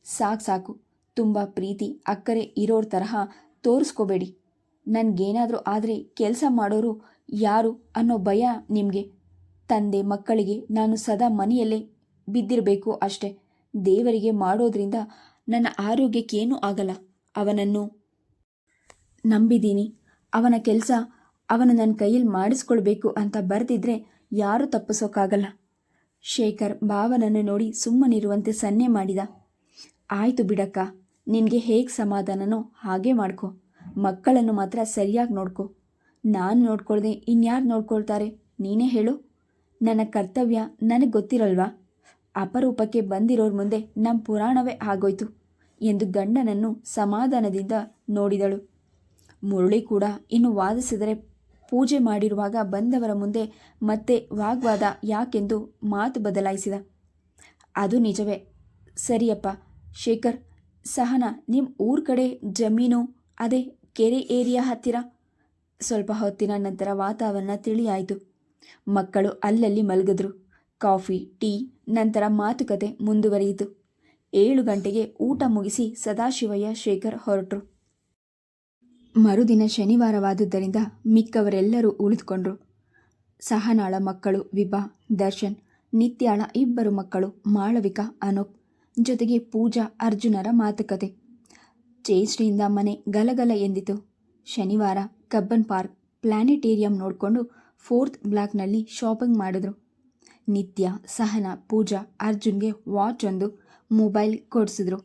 S1: ಸಾಕು, ತುಂಬ ಪ್ರೀತಿ ಅಕ್ಕರೆ ಇರೋರ ತರಹ ತೋರಿಸ್ಕೋಬೇಡಿ. ನನಗೇನಾದರೂ ಆದರೆ ಕೆಲಸ ಮಾಡೋರು ಯಾರು ಅನ್ನೋ ಭಯ ನಿಮಗೆ. ತಂದೆ ಮಕ್ಕಳಿಗೆ ನಾನು ಸದಾ ಮನೆಯಲ್ಲೇ ಬಿದ್ದಿರಬೇಕು ಅಷ್ಟೆ. ದೇವರಿಗೆ ಮಾಡೋದ್ರಿಂದ ನನ್ನ ಆರೋಗ್ಯಕ್ಕೇನೂ ಆಗಲ್ಲ. ಅವನನ್ನು ನಂಬಿದ್ದೀನಿ. ಅವನ ಕೆಲಸ ಅವನು ನನ್ನ ಕೈಯಲ್ಲಿ ಮಾಡಿಸ್ಕೊಳ್ಬೇಕು ಅಂತ ಬರೆದಿದ್ರೆ ಯಾರೂ ತಪ್ಪಿಸೋಕ್ಕಾಗಲ್ಲ. ಶೇಖರ್ ಭಾವನನ್ನು ನೋಡಿ ಸುಮ್ಮನಿರುವಂತೆ ಸನ್ನೆ ಮಾಡಿದ. ಆಯಿತು ಬಿಡಕ್ಕ, ನಿನಗೆ ಹೇಗೆ ಸಮಾಧಾನನೋ ಹಾಗೇ ಮಾಡ್ಕೊ. ಮಕ್ಕಳನ್ನು ಮಾತ್ರ ಸರಿಯಾಗಿ ನೋಡ್ಕೊ. ನಾನು ನೋಡ್ಕೊಳ್ದೆ ಇನ್ಯಾರು ನೋಡ್ಕೊಳ್ತಾರೆ? ನೀನೇ ಹೇಳು. ನನ್ನ ಕರ್ತವ್ಯ ನನಗೆ ಗೊತ್ತಿರಲ್ವಾ? ಅಪರೂಪಕ್ಕೆ ಬಂದಿರೋರ ಮುಂದೆ ನಮ್ಮ ಪುರಾಣವೇ ಆಗೋಯ್ತು ಎಂದು ಗಂಡನನ್ನು ಸಮಾಧಾನದಿಂದ ನೋಡಿದಳು. ಮುರಳಿ ಕೂಡ ಇನ್ನು ವಾದಿಸಿದರೆ ಪೂಜೆ ಮಾಡಿರುವಾಗ ಬಂದವರ ಮುಂದೆ ಮತ್ತೆ ವಾಗ್ವಾದ ಯಾಕೆಂದು ಮಾತು ಬದಲಾಯಿಸಿದ. ಅದು ನಿಜವೇ. ಸರಿಯಪ್ಪ. ಶೇಖರ್, ಸಹನ, ನಿಮ್ಮ ಊರ ಕಡೆ ಜಮೀನು ಅದೇ ಕೆರೆ ಏರಿಯಾ ಹತ್ತಿರ? ಸ್ವಲ್ಪ ಹೊತ್ತಿನ ನಂತರ ವಾತಾವರಣ ತಿಳಿಯಾಯಿತು. ಮಕ್ಕಳು ಅಲ್ಲಲ್ಲಿ ಮಲಗಿದ್ರು. ಕಾಫಿ, ಟೀ ನಂತರ ಮಾತುಕತೆ ಮುಂದುವರಿಯಿತು. 7 ಗಂಟೆಗೆ ಊಟ ಮುಗಿಸಿ ಸದಾಶಿವಯ್ಯ, ಶೇಖರ್ ಹೊರಟರು. ಮರುದಿನ ಶನಿವಾರವಾದುದರಿಂದ ಮಿಕ್ಕವರೆಲ್ಲರೂ ಉಳಿದುಕೊಂಡ್ರು. ಸಹನಾಳ ಮಕ್ಕಳು ವಿಭಾ, ದರ್ಶನ್, ನಿತ್ಯಾಳ 2 ಮಕ್ಕಳು ಮಾಳವಿಕಾ, ಅನೂಪ್, ಜೊತೆಗೆ ಪೂಜಾ, ಅರ್ಜುನರ ಮಾತುಕತೆ. ಚೇಷ್ಟಿಯಿಂದ ಮನೆ ಗಲಗಲ ಎಂದಿತು. ಶನಿವಾರ ಕಬ್ಬನ್ ಪಾರ್ಕ್, ಪ್ಲಾನೆಟೇರಿಯಂ ನೋಡಿಕೊಂಡು 4th ಬ್ಲಾಕ್ನಲ್ಲಿ ಶಾಪಿಂಗ್ ಮಾಡಿದ್ರು. ನಿತ್ಯ, ಸಹನ, ಪೂಜಾ ಅರ್ಜುನ್ಗೆ ವಾಚ್ ಒಂದು, ಮೊಬೈಲ್ ಕೊಡಿಸಿದ್ರು.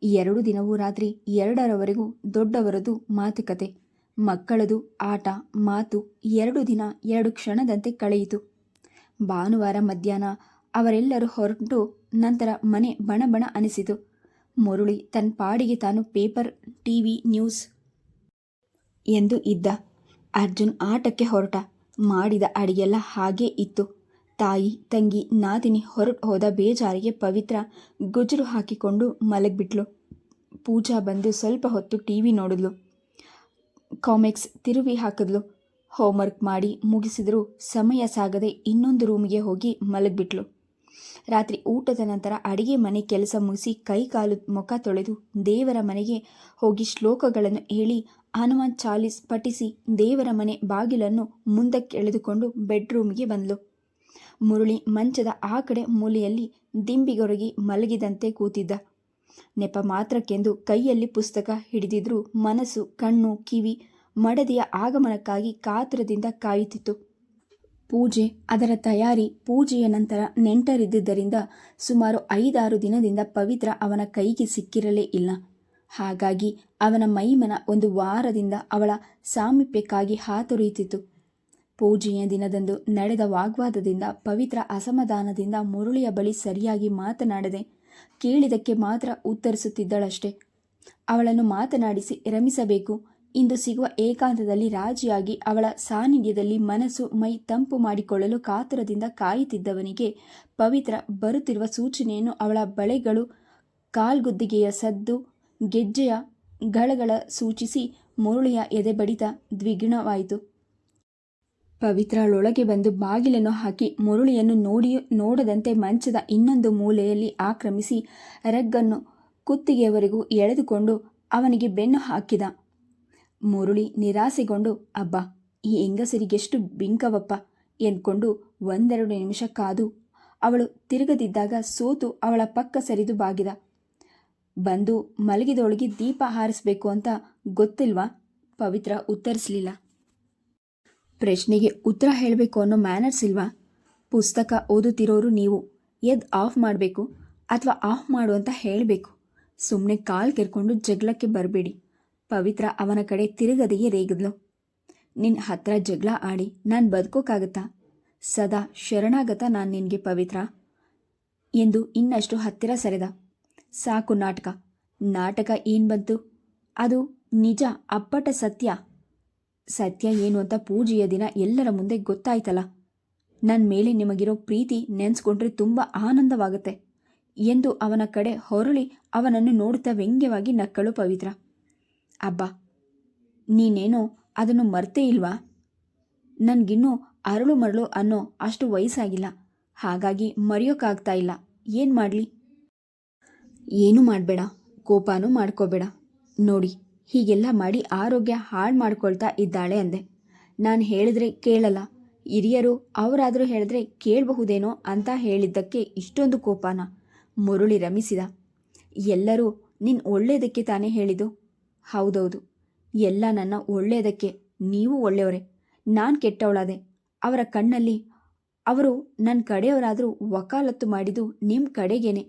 S1: 2 ದಿನವೂ ರಾತ್ರಿ 2ರವರೆಗೂ ದೊಡ್ಡವರದು ಮಾತುಕತೆ, ಮಕ್ಕಳದು ಆಟ ಮಾತು. 2 ದಿನ 2 ಕ್ಷಣದಂತೆ ಕಳೆಯಿತು. ಭಾನುವಾರ ಮಧ್ಯಾಹ್ನ ಅವರೆಲ್ಲರೂ ಹೊರಟು ನಂತರ ಮನೆ ಬಣಬಣ ಅನಿಸಿತು. ಮುರುಳಿ ತನ್ನ ಪಾಡಿಗೆ ತಾನು ಪೇಪರ್, ಟಿವಿ, ನ್ಯೂಸ್ ಎಂದು ಇದ್ದ. ಅರ್ಜುನ್ ಆಟಕ್ಕೆ ಹೊರಟ. ಮಾಡಿದ ಅಡಿಗೆಲ್ಲ ಹಾಗೇ ಇತ್ತು. ತಾಯಿ, ತಂಗಿ, ನಾದಿನಿ ಹೊರಟು ಹೋದ ಬೇಜಾರಿಗೆ ಪವಿತ್ರ ಗುಜರು ಹಾಕಿಕೊಂಡು ಮಲಗಿಬಿಟ್ಲು. ಪೂಜಾ ಬಂದು ಸ್ವಲ್ಪ ಹೊತ್ತು ಟಿವಿ ನೋಡಿದ್ಲು. ಕಾಮಿಕ್ಸ್ ತಿರುವಿ ಹಾಕಿದ್ಲು. ಹೋಮ್ವರ್ಕ್ ಮಾಡಿ ಮುಗಿಸಿದರೂ ಸಮಯ ಸಾಗದೆ ಇನ್ನೊಂದು ರೂಮಿಗೆ ಹೋಗಿ ಮಲಗಿಬಿಟ್ಲು. ರಾತ್ರಿ ಊಟದ ನಂತರ ಅಡಿಗೆ ಮನೆ ಕೆಲಸ ಮುಗಿಸಿ ಕೈ ಕಾಲು ಮುಖ ತೊಳೆದು ದೇವರ ಮನೆಗೆ ಹೋಗಿ ಶ್ಲೋಕಗಳನ್ನು ಹೇಳಿ ಹನುಮಾನ್ ಚಾಲೀಸ್ ಪಠಿಸಿ ದೇವರ ಮನೆ ಬಾಗಿಲನ್ನು ಮುಂದಕ್ಕೆ ಎಳೆದುಕೊಂಡು ಬೆಡ್ರೂಮ್ಗೆ ಬಂದಳು. ಮುರಳಿ ಮಂಚದ ಆ ಕಡೆ ಮೂಲೆಯಲ್ಲಿ ದಿಂಬಿಗೊರಗಿ ಮಲಗಿದಂತೆ ಕೂತಿದ್ದ. ನೆಪ ಮಾತ್ರಕ್ಕೆಂದು ಕೈಯಲ್ಲಿ ಪುಸ್ತಕ ಹಿಡಿದಿದ್ರೂ ಮನಸ್ಸು ಕಣ್ಣು ಕಿವಿ ಮಡದಿಯ ಆಗಮನಕ್ಕಾಗಿ ಕಾತುರದಿಂದ ಕಾಯುತ್ತಿತ್ತು. ಪೂಜೆ, ಅದರ ತಯಾರಿ, ಪೂಜೆಯ ನಂತರ ನೆಂಟರಿದ್ದುದರಿಂದ ಸುಮಾರು 5-6 ದಿನದಿಂದ ಪವಿತ್ರ ಅವನ ಕೈಗೆ ಸಿಕ್ಕಿರಲೇ ಇಲ್ಲ. ಹಾಗಾಗಿ ಅವನ ಮೈಮನ ಒಂದು ವಾರದಿಂದ ಅವಳ ಸಾಮೀಪ್ಯಕ್ಕಾಗಿ ಹಾತೊರೆಯುತ್ತಿತ್ತು. ಪೂಜೆಯ ದಿನದಂದು ನಡೆದ ವಾಗ್ವಾದದಿಂದ ಪವಿತ್ರ ಅಸಮಾಧಾನದಿಂದ ಮುರಳಿಯ ಬಳಿ ಸರಿಯಾಗಿ ಮಾತನಾಡದೆ ಕೇಳಿದಕ್ಕೆ ಮಾತ್ರ ಉತ್ತರಿಸುತ್ತಿದ್ದಳಷ್ಟೆ. ಅವಳನ್ನು ಮಾತನಾಡಿಸಿ ರಮಿಸಬೇಕು. ಇಂದು ಸಿಗುವ ಏಕಾಂತದಲ್ಲಿ ರಾಜಿಯಾಗಿ ಅವಳ ಸಾನ್ನಿಧ್ಯದಲ್ಲಿ ಮನಸ್ಸು ಮೈ ತಂಪು ಮಾಡಿಕೊಳ್ಳಲು ಕಾತುರದಿಂದ ಕಾಯುತ್ತಿದ್ದವನಿಗೆ ಪವಿತ್ರ ಬರುತ್ತಿರುವ ಸೂಚನೆಯನ್ನು ಅವಳ ಬಳೆಗಳು, ಕಾಲ್ಗುದ್ದಿಗೆಯ ಸದ್ದು, ಗೆಜ್ಜೆಯ ಗಳಗಳ ಸೂಚಿಸಿ ಮುರಳಿಯ ಎದೆ ಬಡಿತ ದ್ವಿಗುಣವಾಯಿತು. ಪವಿತ್ರಳೊಳಗೆ ಬಂದು ಬಾಗಿಲನ್ನು ಹಾಕಿ ಮುರಳಿಯನ್ನು ನೋಡದಂತೆ ಮಂಚದ ಇನ್ನೊಂದು ಮೂಲೆಯಲ್ಲಿ ಆಕ್ರಮಿಸಿ ರಗ್ಗನ್ನು ಕುತ್ತಿಗೆಯವರೆಗೂ ಎಳೆದುಕೊಂಡು ಅವನಿಗೆ ಬೆನ್ನು ಹಾಕಿದ. ಮುರಳಿ ನಿರಾಸೆಗೊಂಡು ಅಬ್ಬಾ, ಈ ಹೆಂಗಸರಿಗೆಷ್ಟು ಬಿಂಕವಪ್ಪ ಎಂದ್ಕೊಂಡು 1-2 ನಿಮಿಷ ಕಾದು ಅವಳು ತಿರುಗದಿದ್ದಾಗ ಸೋತು ಅವಳ ಪಕ್ಕ ಸರಿದು ಬಾಗಿದ. ಬಂದು ಮಲಗಿದೊಳಗೆ ದೀಪ ಹಾರಿಸ್ಬೇಕು ಅಂತ ಗೊತ್ತಿಲ್ವಾ? ಪವಿತ್ರ ಉತ್ತರಿಸಲಿಲ್ಲ. ಪ್ರಶ್ನೆಗೆ ಉತ್ತರ ಹೇಳಬೇಕು ಅನ್ನೋ ಮ್ಯಾನರ್ಸ್ ಇಲ್ವಾ? ಪುಸ್ತಕ ಓದುತ್ತಿರೋರು ನೀವು ಎದ್ದು ಆಫ್ ಮಾಡಬೇಕು ಅಥವಾ ಆಫ್ ಮಾಡು ಅಂತ ಹೇಳಬೇಕು. ಸುಮ್ಮನೆ ಕಾಲು ಕೆರ್ಕೊಂಡು ಜಗಳಕ್ಕೆ ಬರಬೇಡಿ. ಪವಿತ್ರ ಅವನ ಕಡೆ ತಿರುಗದೆಯೇ ರೇಗಿದ್ಲು. ನಿನ್ನ ಹತ್ರ ಜಗಳ ಆಡಿ ನಾನು ಬದುಕೋಕ್ಕಾಗತ್ತಾ? ಸದಾ ಶರಣಾಗತ ನಾನು ನಿನಗೆ ಪವಿತ್ರ ಎಂದು ಇನ್ನಷ್ಟು ಹತ್ತಿರ ಸರಿದ. ಸಾಕು ನಾಟಕ. ನಾಟಕ ಏನು ಬಂತು? ಅದು ನಿಜ, ಅಪ್ಪಟ ಸತ್ಯ. ಸತ್ಯ ಏನು ಅಂತ ಪೂಜೆಯ ದಿನ ಎಲ್ಲರ ಮುಂದೆ ಗೊತ್ತಾಯ್ತಲ್ಲ. ನನ್ನ ಮೇಲೆ ನಿಮಗಿರೋ ಪ್ರೀತಿ ನೆನೆಸ್ಕೊಂಡ್ರೆ ತುಂಬ ಆನಂದವಾಗುತ್ತೆ ಎಂದು ಅವನ ಕಡೆ ಹೊರಳಿ ಅವನನ್ನು ನೋಡುತ್ತಾ ವ್ಯಂಗ್ಯವಾಗಿ ನಕ್ಕಳು ಪವಿತ್ರ. ಅಬ್ಬಾ, ನೀನೇನೋ ಅದನ್ನು ಮರ್ತೇ ಇಲ್ವಾ? ನನಗಿನ್ನೂ ಅರಳು ಮರಳು ಅನ್ನೋ ಅಷ್ಟು ವಯಸ್ಸಾಗಿಲ್ಲ. ಹಾಗಾಗಿ ಮರೆಯೋಕ್ಕಾಗ್ತಾ ಇಲ್ಲ. ಏನು ಮಾಡಲಿ? ಏನೂ ಮಾಡಬೇಡ, ಕೋಪನೂ ಮಾಡ್ಕೋಬೇಡ. ನೋಡಿ, ಹೀಗೆಲ್ಲ ಮಾಡಿ ಆರೋಗ್ಯ ಹಾಳು ಮಾಡ್ಕೊಳ್ತಾ ಇದ್ದಾಳೆ ಅಂದೆ. ನಾನು ಹೇಳಿದ್ರೆ ಕೇಳಲ್ಲ. ಹಿರಿಯರು ಅವರಾದರೂ ಹೇಳಿದ್ರೆ ಕೇಳಬಹುದೇನೋ ಅಂತ ಹೇಳಿದ್ದಕ್ಕೆ ಇಷ್ಟೊಂದು ಕೋಪನ? ಮುರಳಿ ರಮಿಸಿದ. ಎಲ್ಲರೂ ನಿನ್ನ ಒಳ್ಳೆಯದಕ್ಕೆ ತಾನೇ ಹೇಳಿದ್ದು. ಹೌದೌದು, ಎಲ್ಲ ನನ್ನ ಒಳ್ಳೆಯದಕ್ಕೆ. ನೀವು ಒಳ್ಳೆಯವರೇ, ನಾನು ಕೆಟ್ಟವಳಾದೆ ಅವರ ಕಣ್ಣಲ್ಲಿ. ಅವರು ನನ್ನ ಕಡೆಯವರಾದರೂ ವಕಾಲತ್ತು ಮಾಡಿದ್ದು ನಿಮ್ಮ ಕಡೆಗೇನೆ.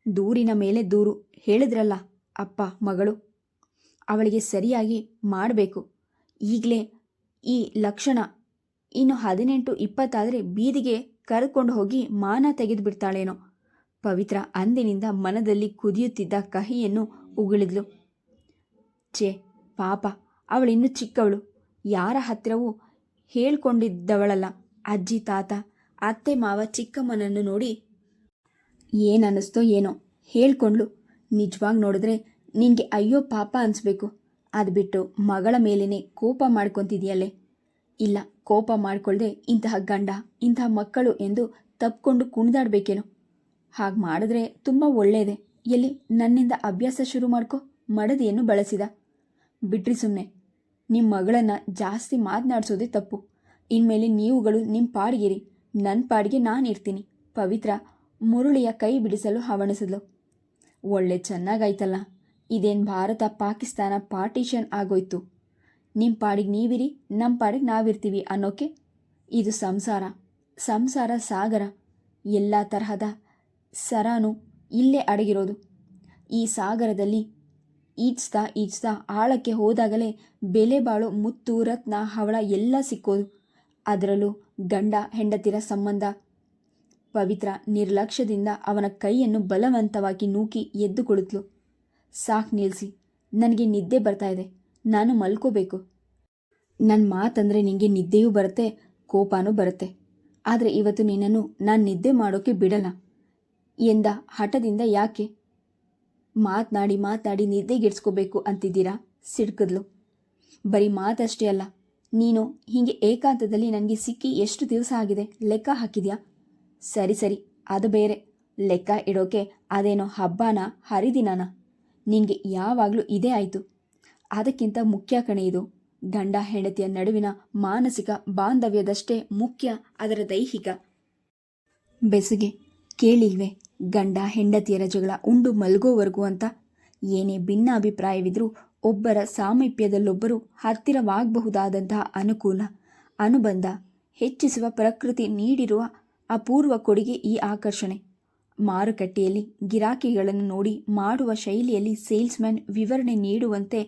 S1: ದೂರಿನ ಮೇಲೆ ದೂರು ಹೇಳಿದ್ರಲ್ಲ ಅಪ್ಪ ಮಗಳು. ಅವಳಿಗೆ ಸರಿಯಾಗಿ ಮಾಡಬೇಕು. ಈಗಲೇ ಈ ಲಕ್ಷಣ ಇನ್ನು 18-20 ಆದರೆ ಬೀದಿಗೆ ಕರೆದುಕೊಂಡು ಹೋಗಿ ಮಾನ ತೆಗೆದು ಬಿಡ್ತಾಳೇನೋ. ಪವಿತ್ರ ಅಂದಿನಿಂದ ಮನದಲ್ಲಿ ಕುದಿಯುತ್ತಿದ್ದ ಕಹಿಯನ್ನು ಉಗುಳಿದ್ಲು. ಛೇ ಪಾಪ, ಅವಳಿನ್ನೂ ಚಿಕ್ಕವಳು. ಯಾರ ಹತ್ತಿರವೂ ಹೇಳ್ಕೊಂಡಿದ್ದವಳಲ್ಲ. ಅಜ್ಜಿ ತಾತ ಅತ್ತೆ ಮಾವ ಚಿಕ್ಕಮ್ಮನನ್ನು ನೋಡಿ ಏನನ್ನಿಸ್ತೋ ಏನೋ ಹೇಳ್ಕೊಂಡ್ಲು. ನಿಜವಾಗಿ ನೋಡಿದ್ರೆ ನಿನಗೆ ಅಯ್ಯೋ ಪಾಪ ಅನಿಸ್ಬೇಕು. ಅದು ಬಿಟ್ಟು ಮಗಳ ಮೇಲೇ ಕೋಪ ಮಾಡ್ಕೊತಿದೆಯಲ್ಲೇ. ಇಲ್ಲ, ಕೋಪ ಮಾಡ್ಕೊಳ್ದೆ ಇಂತಹ ಗಂಡ ಇಂತಹ ಮಕ್ಕಳು ಎಂದು ತಪ್ಕೊಂಡು ಕುಣಿದಾಡಬೇಕೇನೋ. ಹಾಗೆ ಮಾಡಿದ್ರೆ ತುಂಬ ಒಳ್ಳೆಯದೆ. ಎಲ್ಲಿ ನನ್ನಿಂದ ಅಭ್ಯಾಸ ಶುರು ಮಾಡ್ಕೊ. ಮಡದಿಯನ್ನು ಬಳಸಿದ. ಬಿಡ್ರಿ ಸುಮ್ಮನೆ. ನಿಮ್ಮ ಮಗಳನ್ನು ಜಾಸ್ತಿ ಮಾತನಾಡಿಸೋದೇ ತಪ್ಪು. ಇನ್ಮೇಲೆ ನೀವುಗಳು ನಿಮ್ಮ ಪಾಡಿಗಿರಿ, ನನ್ನ ಪಾಡಿಗೆ ನಾನು ಇರ್ತೀನಿ. ಪವಿತ್ರ ಮುರಳಿಯ ಕೈ ಬಿಡಿಸಲು ಹವಣಿಸಿದ್ಲು. ಒಳ್ಳೆ ಚೆನ್ನಾಗಾಯ್ತಲ್ಲ. ಇದೇನು ಭಾರತ ಪಾಕಿಸ್ತಾನ ಪಾರ್ಟಿಷನ್ ಆಗೋಯ್ತು? ನಿಮ್ಮ ಪಾಡಿಗೆ ನೀವಿರಿ, ನಮ್ಮ ಪಾಡಿಗೆ ನಾವಿರ್ತೀವಿ ಅನ್ನೋಕ್ಕೆ ಇದು ಸಂಸಾರ. ಸಂಸಾರ ಸಾಗರ. ಎಲ್ಲ ತರಹದ ಸರಾನು ಇಲ್ಲೇ ಅಡಗಿರೋದು. ಈ ಸಾಗರದಲ್ಲಿ ಈಜ್ತಾ ಆಳಕ್ಕೆ ಹೋದಾಗಲೇ ಬೆಲೆ ಬಾಳೋ ಮುತ್ತು ರತ್ನ ಹವಳ ಎಲ್ಲ ಸಿಕ್ಕೋದು. ಅದರಲ್ಲೂ ಗಂಡ ಹೆಂಡತಿರ ಸಂಬಂಧ. ಪವಿತ್ರ ನಿರ್ಲಕ್ಷ್ಯದಿಂದ ಅವನ ಕೈಯನ್ನು ಬಲವಂತವಾಗಿ ನೂಕಿ ಎದ್ದು ಕುಳಿತಳು. ಸಾಕು ನಿಲ್ಲಿಸಿ, ನನಗೆ ನಿದ್ದೆ ಬರ್ತಾ ಇದೆ. ನಾನು ಮಲ್ಕೋಬೇಕು. ನನ್ನ ಮಾತಂದರೆ ನಿನಗೆ ನಿದ್ದೆಯೂ ಬರುತ್ತೆ, ಕೋಪನೂ ಬರುತ್ತೆ. ಆದರೆ ಇವತ್ತು ನಿನ್ನನ್ನು ನಾನು ನಿದ್ದೆ ಮಾಡೋಕ್ಕೆ ಬಿಡಲ್ಲ ಎಂದ ಹಠದಿಂದ ಯಾಕೆ? ಮಾತನಾಡಿ ನಿದ್ದೆಗೆಡ್ಸ್ಕೋಬೇಕು ಅಂತಿದ್ದೀರಾ? ಸಿಡ್ಕಿದ್ಲು. ಬರೀ ಮಾತಷ್ಟೇ ಅಲ್ಲ, ನೀನು ಹೀಗೆ ಏಕಾಂತದಲ್ಲಿ ನನಗೆ ಸಿಕ್ಕಿ ಎಷ್ಟು ದಿವಸ ಆಗಿದೆ ಲೆಕ್ಕ ಹಾಕಿದ್ಯಾ? ಸರಿ ಅದು ಬೇರೆ. ಲೆಕ್ಕ ಇಡೋಕೆ ಅದೇನೋ ಹಬ್ಬನ ಹರಿದಿನನ. ನಿನಗೆ ಯಾವಾಗಲೂ ಇದೇ ಆಯಿತು. ಅದಕ್ಕಿಂತ ಮುಖ್ಯ ಕಣೆ ಇದು. ಗಂಡ ಹೆಂಡತಿಯ ನಡುವಿನ ಮಾನಸಿಕ ಬಾಂಧವ್ಯದಷ್ಟೇ ಮುಖ್ಯ ಅದರ ದೈಹಿಕ. ಬೆಸುಗೆ ಕೇಳಿಲ್ವೇ ಗಂಡ ಹೆಂಡತಿಯರ ಜಗಳ ಉಂಡು ಮಲಗೋವರೆಗೂ ಅಂತ. ಏನೇ ಭಿನ್ನಾಭಿಪ್ರಾಯವಿದ್ರೂ ಒಬ್ಬರ ಸಾಮೀಪ್ಯದಲ್ಲೊಬ್ಬರು ಹತ್ತಿರವಾಗಬಹುದಾದಂತಹ ಅನುಕೂಲ ಅನುಬಂಧ ಹೆಚ್ಚಿಸುವ ಪ್ರಕೃತಿ ನೀಡಿರುವ ಅಪೂರ್ವ ಕೊಡುಗೆ ಈ ಆಕರ್ಷಣೆ. ಮಾರುಕಟ್ಟೆಯಲ್ಲಿ ಗಿರಾಕಿಗಳನ್ನು ನೋಡಿ ಮಾಡುವ ಶೈಲಿಯಲ್ಲಿ ಸೇಲ್ಸ್ಮ್ಯಾನ್ ವಿವರಣೆ ನೀಡುವಂತೆ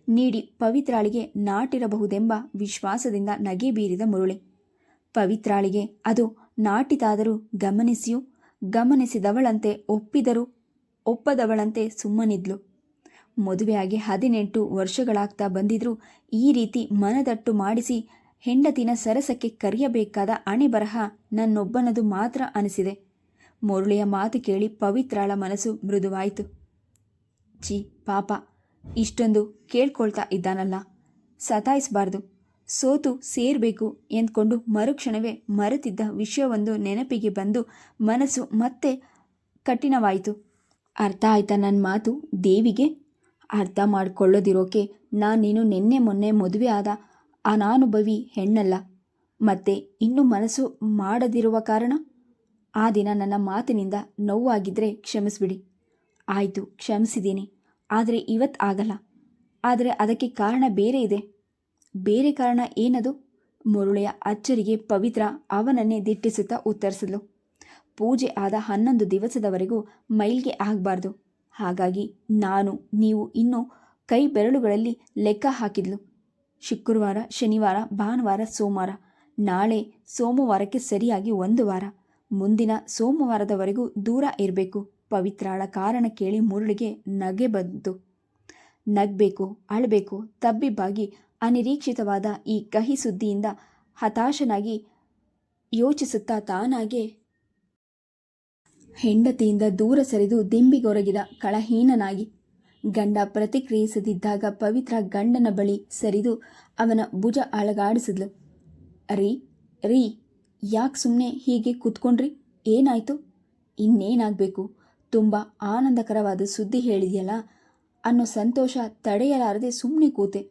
S1: ನೀಡಿ ಪವಿತ್ರಾಳಿಗೆ ನಾಟಿರಬಹುದೆಂಬ ವಿಶ್ವಾಸದಿಂದ ನಗೆ ಬೀರಿದ ಮುರಳಿ. ಪವಿತ್ರಾಳಿಗೆ ಅದು ನಾಟಿತಾದರೂ ಗಮನಿಸಿಯೂ ಗಮನಿಸಿದವಳಂತೆ ಒಪ್ಪದವಳಂತೆ ಸುಮ್ಮನಿದ್ಲು. ಮದುವೆಯಾಗಿ 18 ವರ್ಷಗಳಾಗ್ತಾ ಬಂದಿದ್ರೂ ಈ ರೀತಿ ಮನದಟ್ಟು ಮಾಡಿಸಿ ಹೆಂಡತಿನ ಸರಸಕ್ಕೆ ಕರೆಯಬೇಕಾದ ಅಣೆಬರಹ ನನ್ನೊಬ್ಬನದು ಮಾತ್ರ ಅನಿಸಿದೆ. ಮುರಳಿಯ ಮಾತು ಕೇಳಿ ಪವಿತ್ರಾಳ ಮನಸ್ಸು ಮೃದುವಾಯಿತು. ಛೀ ಪಾಪ, ಇಷ್ಟೊಂದು ಕೇಳ್ಕೊಳ್ತಾ ಇದ್ದಾನಲ್ಲ, ಸತಾಯಿಸಬಾರ್ದು. ಸೋತು ಸೇರಬೇಕು ಎಂದ್ಕೊಂಡು ಮರುಕ್ಷಣವೇ ಮರೆತಿದ್ದ ವಿಷಯವೊಂದು ನೆನಪಿಗೆ ಬಂದು ಮನಸ್ಸು ಮತ್ತೆ ಕಠಿಣವಾಯಿತು. ಅರ್ಥ ಆಯ್ತಾ ನನ್ನ ಮಾತು ದೇವಿಗೆ? ಅರ್ಥ ಮಾಡಿಕೊಳ್ಳದಿರೋಕೆ ನಾನೇನು ನಿನ್ನೆ ಮೊನ್ನೆ ಮದುವೆ ಆದ ಅನಾನುಭವಿ ಹೆಣ್ಣಲ್ಲ. ಮತ್ತೆ ಇನ್ನೂ ಮನಸ್ಸು ಮಾಡದಿರುವ ಕಾರಣ? ಆ ದಿನ ನನ್ನ ಮಾತಿನಿಂದ ನೋವಾಗಿದ್ದರೆ ಕ್ಷಮಿಸ್ಬಿಡಿ. ಆಯಿತು, ಕ್ಷಮಿಸಿದ್ದೀನಿ. ಆದರೆ ಇವತ್ತು ಆಗಲ್ಲ. ಆದರೆ ಅದಕ್ಕೆ ಕಾರಣ ಬೇರೆ ಇದೆ. ಬೇರೆ ಕಾರಣ ಏನದು? ಮುರಳಿಯ ಅಚ್ಚರಿಗೆ ಪವಿತ್ರ ಅವನನ್ನೇ ದಿಟ್ಟಿಸುತ್ತಾ ಉತ್ತರಿಸಿದ್ಲು. ಪೂಜೆ ಆದ 11 ದಿವಸದವರೆಗೂ ಮೈಲ್ಗೆ ಆಗಬಾರ್ದು. ಹಾಗಾಗಿ ನಾನು ನೀವು ಇನ್ನೂ ಕೈ ಬೆರಳುಗಳಲ್ಲಿ ಲೆಕ್ಕ ಹಾಕಿದ್ಲು. ಶುಕ್ರವಾರ, ಶನಿವಾರ, ಭಾನುವಾರ, ಸೋಮವಾರ. ನಾಳೆ ಸೋಮವಾರಕ್ಕೆ ಸರಿಯಾಗಿ 1 ವಾರ. ಮುಂದಿನ ಸೋಮವಾರದವರೆಗೂ ದೂರ ಇರಬೇಕು. ಪವಿತ್ರಾಳ ಕಾರಣ ಕೇಳಿ ಮುರಳಿಗೆ ನಗೆ ಬಂತು. ನಗಬೇಕು, ಅಳಬೇಕು, ತಬ್ಬಿಬ್ಬಾಗಿ ಅನಿರೀಕ್ಷಿತವಾದ ಈ ಕಹಿ ಸುದ್ದಿಯಿಂದ ಹತಾಶನಾಗಿ ಯೋಚಿಸುತ್ತಾ ತಾನಾಗೆ ಹೆಂಡತಿಯಿಂದ ದೂರ ಸರಿದು ದಿಂಬಿಗೊರಗಿದ ಕಳಹೀನನಾಗಿ. ಗಂಡ ಪ್ರತಿಕ್ರಿಯಿಸದಿದ್ದಾಗ ಪವಿತ್ರ ಗಂಡನ ಬಳಿ ಸರಿದು ಅವನ ಭುಜ ಅಲಗಾಡಿಸಿದ್ಲು. ರೀ ಯಾಕೆ ಸುಮ್ಮನೆ ಹೀಗೆ ಕೂತ್ಕೊಂಡ್ರಿ? ಏನಾಯಿತು? ಇನ್ನೇನಾಗಬೇಕು? ತುಂಬ ಆನಂದಕರವಾದ ಸುದ್ದಿ ಹೇಳಿದೆಯಲ್ಲ ಅನ್ನೋ ಸಂತೋಷ ತಡೆಯಲಾರದೆ ಸುಮ್ಮನೆ ಕೂತೆ.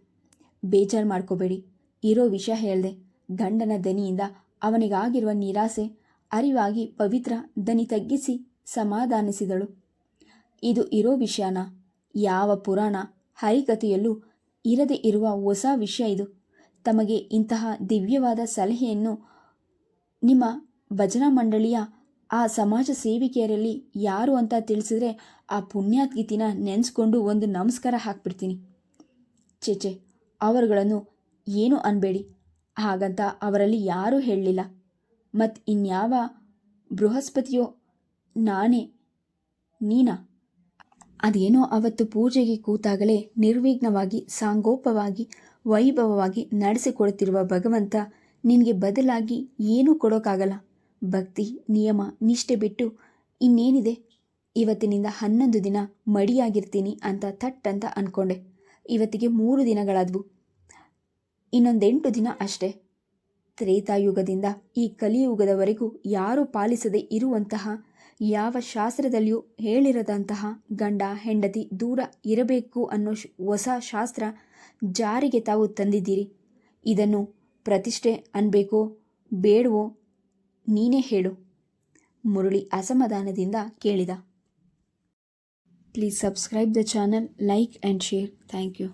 S1: ಬೇಜಾರು ಮಾಡ್ಕೋಬೇಡಿ, ಇರೋ ವಿಷಯ ಹೇಳಿದೆ. ಗಂಡನ ದನಿಯಿಂದ ಅವನಿಗಾಗಿರುವ ನಿರಾಸೆ ಅರಿವಾಗಿ ಪವಿತ್ರ ದನಿ ತಗ್ಗಿಸಿ ಸಮಾಧಾನಿಸಿದಳು. ಇದು ಇರೋ ವಿಷಯನ? ಯಾವ ಪುರಾಣ ಹರಿಕಥೆಯಲ್ಲೂ ಇರದೇ ಇರುವ ಹೊಸ ವಿಷಯ ಇದು. ತಮಗೆ ಇಂತಹ ದಿವ್ಯವಾದ ಸಲಹೆಯನ್ನು ನಿಮ್ಮ ಭಜನಾ ಮಂಡಳಿಯ ಆ ಸಮಾಜ ಸೇವಿಕೆಯರಲ್ಲಿ ಯಾರು ಅಂತ ತಿಳಿಸಿದ್ರೆ ಆ ಪುಣ್ಯಾತ್ಗಿತಿನ ನೆನೆಸ್ಕೊಂಡು ಒಂದು ನಮಸ್ಕಾರ ಹಾಕ್ಬಿಡ್ತೀನಿ. ಚೇಚೆ, ಅವರುಗಳನ್ನು ಏನೂ ಅನ್ಬೇಡಿ. ಹಾಗಂತ ಅವರಲ್ಲಿ ಯಾರೂ ಹೇಳಲಿಲ್ಲ. ಮತ್ತು ಇನ್ಯಾವ ಬೃಹಸ್ಪತಿಯೋ? ನೀನಾ? ಅದೇನೋ ಅವತ್ತು ಪೂಜೆಗೆ ಕೂತಾಗಲೇ ನಿರ್ವಿಘ್ನವಾಗಿ ಸಾಂಗೋಪವಾಗಿ ವೈಭವವಾಗಿ ನಡೆಸಿಕೊಡುತ್ತಿರುವ ಭಗವಂತ ನಿನಗೆ ಬದಲಾಗಿ ಏನೂ ಕೊಡೋಕ್ಕಾಗಲ್ಲ. ಭಕ್ತಿ, ನಿಯಮ, ನಿಷ್ಠೆ ಬಿಟ್ಟು ಇನ್ನೇನಿದೆ? ಇವತ್ತಿನಿಂದ 11 ದಿನ ಮಡಿಯಾಗಿರ್ತೀನಿ ಅಂತ ಥಟ್ಟಂತ ಅಂದ್ಕೊಂಡೆ. ಇವತ್ತಿಗೆ 3 ದಿನಗಳಾದವು. ಇನ್ನೊಂದು 8 ದಿನ ಅಷ್ಟೇ. ತ್ರೇತಾಯುಗದಿಂದ ಈ ಕಲಿಯುಗದವರೆಗೂ ಯಾರೂ ಪಾಲಿಸದೇ ಇರುವಂತಹ, ಯಾವ ಶಾಸ್ತ್ರದಲ್ಲಿಯೂ ಹೇಳಿರದಂತಹ ಗಂಡ ಹೆಂಡತಿ ದೂರ ಇರಬೇಕು ಅನ್ನೋ ಹೊಸ ಶಾಸ್ತ್ರ ಜಾರಿಗೆ ತಾವು ತಂದಿದ್ದೀರಿ. ಇದನ್ನು ಪ್ರತಿಷ್ಠೆ ಅನ್ಬೇಕೋ ಬೇಡವೋ ನೀನೇ ಹೇಳು. ಮುರಳಿ ಅಸಮಾಧಾನದಿಂದ ಕೇಳಿದ. Please subscribe the channel, like and share. Thank you.